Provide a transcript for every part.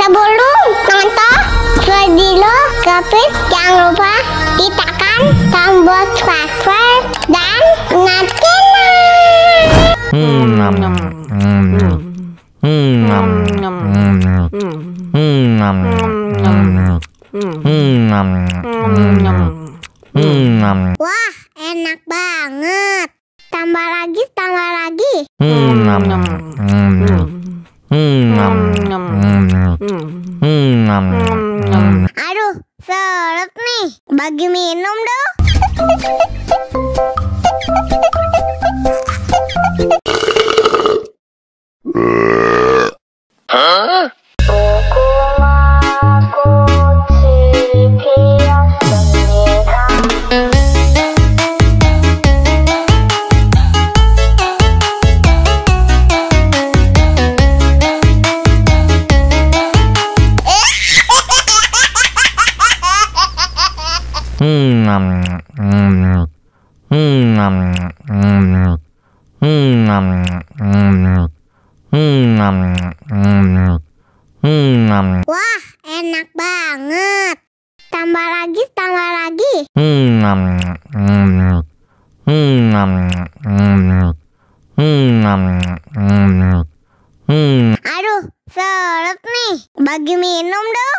Sebelum nonton video Kepit, jangan lupa tekan tombol subscribe dan wah, enak banget. Tambah lagi, tambah lagi. Aduh, seret nih. Bagi minum dong. Wah, enak banget. Tambah lagi, tambah lagi. Aduh, seret nih. Bagi minum dong.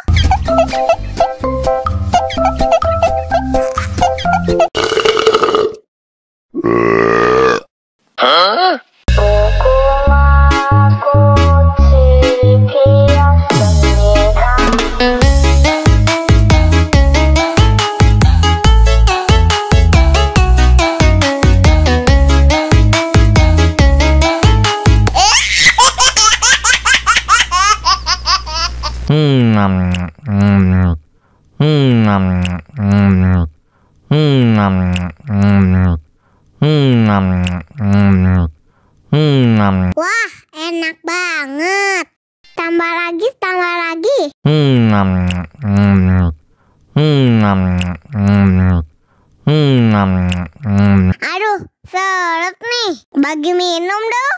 Wah, enak banget. Tambah lagi, tambah lagi. Aduh, seret nih. Bagi minum dong.